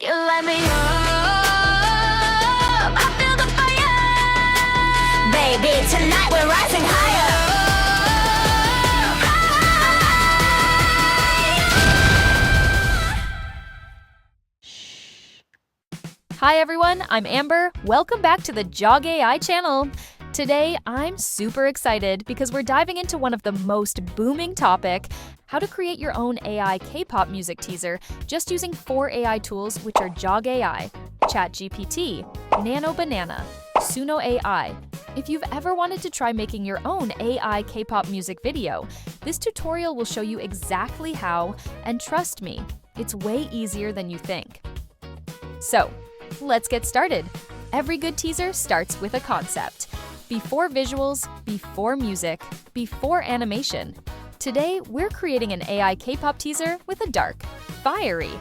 You light me up, I feel the fire. Baby, tonight we're rising higher. Hi everyone, I'm Amber. Welcome back to the JoggAI channel. Today, I'm super excited because we're diving into one of the most booming topic, how to create your own AI K-pop music teaser just using 4 AI tools, which are JoggAI, ChatGPT, Nano Banana, Suno AI. If you've ever wanted to try making your own AI K-pop music video, this tutorial will show you exactly how, and trust me, it's way easier than you think. So, let's get started. Every good teaser starts with a concept. Before visuals, before music, before animation. Today, we're creating an AI K-pop teaser with a dark, fiery,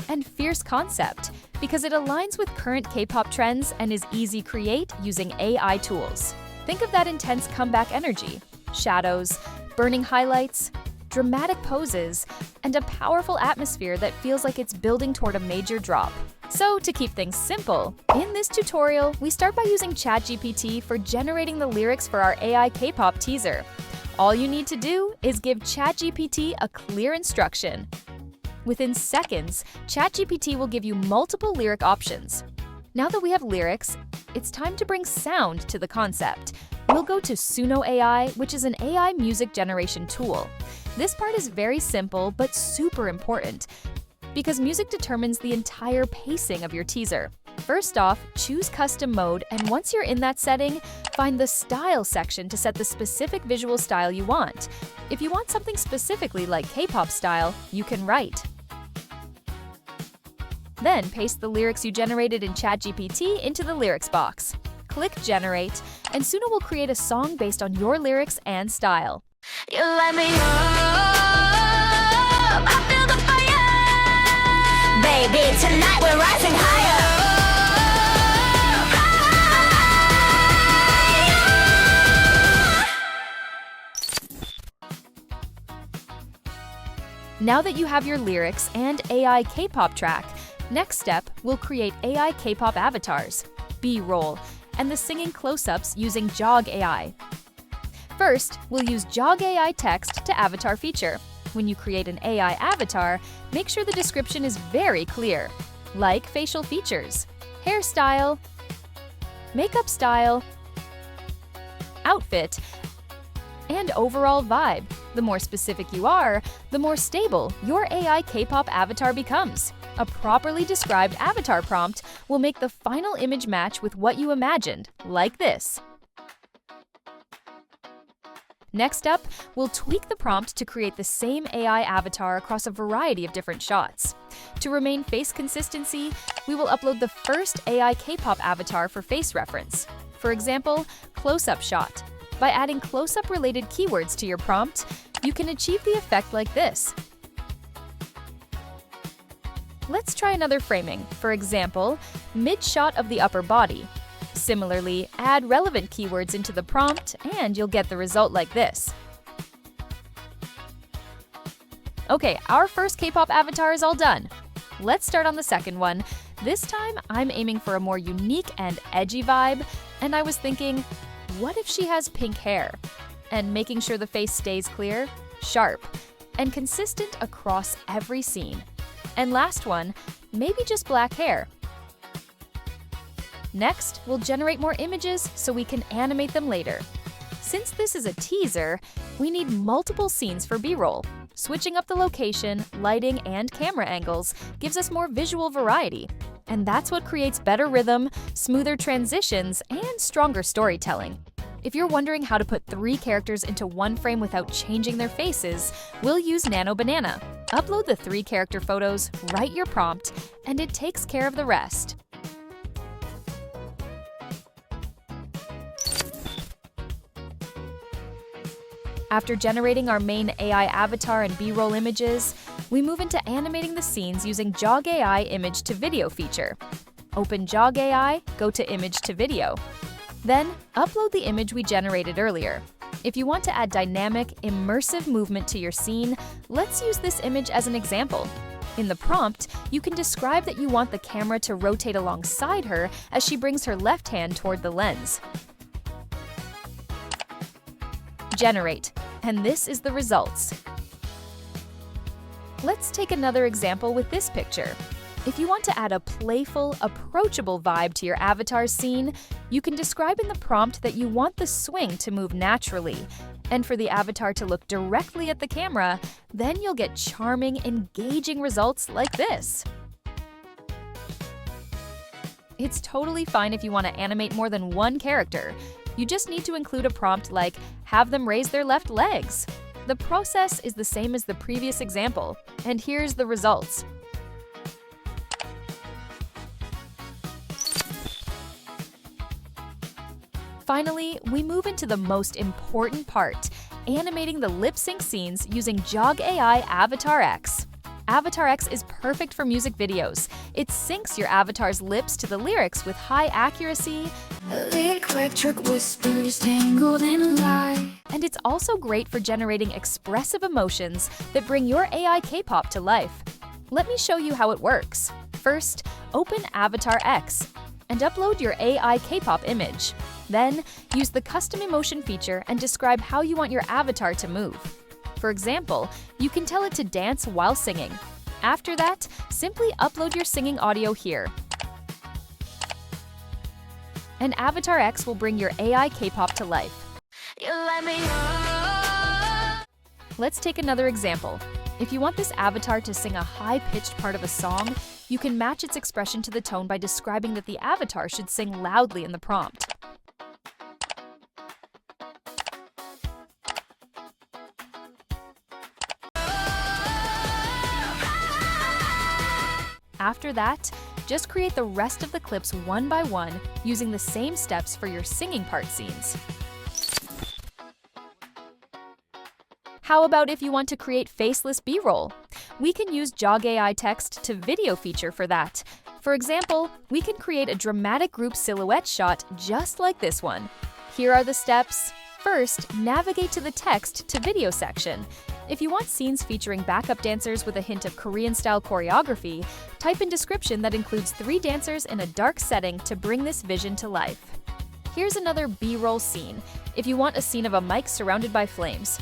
and fierce concept because it aligns with current K-pop trends and is easy to create using AI tools. Think of that intense comeback energy, shadows, burning highlights, dramatic poses, and a powerful atmosphere that feels like it's building toward a major drop. So, to keep things simple, in this tutorial, we start by using ChatGPT for generating the lyrics for our AI K-pop teaser. All you need to do is give ChatGPT a clear instruction. Within seconds, ChatGPT will give you multiple lyric options. Now that we have lyrics, it's time to bring sound to the concept. We'll go to Suno AI, which is an AI music generation tool. This part is very simple but super important because music determines the entire pacing of your teaser. First off, choose custom mode, and once you're in that setting, find the style section to set the specific visual style you want. If you want something specifically like K-pop style, you can write. Then paste the lyrics you generated in ChatGPT into the lyrics box. Click Generate, and Suno will create a song based on your lyrics and style. You light me up, I feel the fire. Baby, tonight we're rising higher. Now that you have your lyrics and AI K-pop track, next step, we'll create AI K-pop avatars, B-roll, and the singing close-ups using JoggAI. First, we'll use JoggAI text to avatar feature. When you create an AI avatar, make sure the description is very clear, like facial features, hairstyle, makeup style, outfit, and overall vibe. The more specific you are, the more stable your AI K-pop avatar becomes. A properly described avatar prompt will make the final image match with what you imagined, like this. Next up, we'll tweak the prompt to create the same AI avatar across a variety of different shots. To remain face consistency, we will upload the first AI K-pop avatar for face reference. For example, close-up shot. By adding close-up related keywords to your prompt, you can achieve the effect like this. Let's try another framing. For example, mid-shot of the upper body. Similarly, add relevant keywords into the prompt and you'll get the result like this. Okay, our first K-pop avatar is all done. Let's start on the second one. This time, I'm aiming for a more unique and edgy vibe, and I was thinking, what if she has pink hair? And making sure the face stays clear, sharp, and consistent across every scene. And last one, maybe just black hair. Next, we'll generate more images so we can animate them later. Since this is a teaser, we need multiple scenes for B-roll. Switching up the location, lighting, and camera angles gives us more visual variety. And that's what creates better rhythm, smoother transitions, and stronger storytelling. If you're wondering how to put 3 characters into one frame without changing their faces, we'll use Nano Banana. Upload the 3 character photos, write your prompt, and it takes care of the rest. After generating our main AI avatar and B-roll images, we move into animating the scenes using JoggAI Image to Video feature. Open JoggAI, go to Image to Video. Then, upload the image we generated earlier. If you want to add dynamic, immersive movement to your scene, let's use this image as an example. In the prompt, you can describe that you want the camera to rotate alongside her as she brings her left hand toward the lens. Generate, and this is the results. Let's take another example with this picture. If you want to add a playful, approachable vibe to your avatar's scene, you can describe in the prompt that you want the swing to move naturally. And for the avatar to look directly at the camera, then you'll get charming, engaging results like this. It's totally fine if you want to animate more than one character. You just need to include a prompt like, have them raise their left legs. The process is the same as the previous example, and here's the results. Finally, we move into the most important part, animating the lip-sync scenes using JoggAI AvatarX. AvatarX is perfect for music videos. It syncs your avatar's lips to the lyrics with high accuracy, Electric whispers tangled in a lie. and it's also great for generating expressive emotions that bring your AI K-pop to life. Let me show you how it works. First, open AvatarX and upload your AI K-pop image. Then, use the custom emotion feature and describe how you want your avatar to move. For example, you can tell it to dance while singing. After that, simply upload your singing audio here. And AvatarX will bring your AI K-pop to life. You let me up. Let's take another example. If you want this avatar to sing a high-pitched part of a song, you can match its expression to the tone by describing that the avatar should sing loudly in the prompt. After that, just create the rest of the clips one by one using the same steps for your singing part scenes. How about if you want to create faceless B-roll? We can use JoggAI text to video feature for that. For example, we can create a dramatic group silhouette shot just like this one. Here are the steps. First, navigate to the text to video section. If you want scenes featuring backup dancers with a hint of Korean-style choreography, type in description that includes 3 dancers in a dark setting to bring this vision to life. Here's another B-roll scene, if you want a scene of a mic surrounded by flames.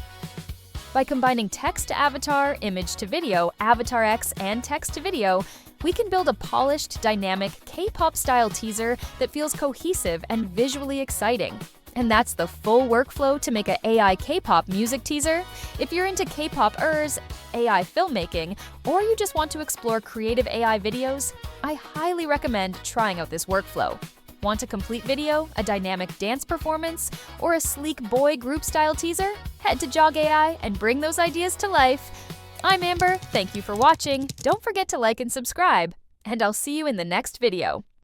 By combining text to avatar, image to video, AvatarX, and text to video, we can build a polished, dynamic, K-pop style teaser that feels cohesive and visually exciting. And that's the full workflow to make an AI K-pop music teaser. If you're into K-popers, AI filmmaking, or you just want to explore creative AI videos, I highly recommend trying out this workflow. Want a complete video, a dynamic dance performance, or a sleek boy group-style teaser? Head to JoggAI and bring those ideas to life. I'm Amber, thank you for watching. Don't forget to like and subscribe, and I'll see you in the next video.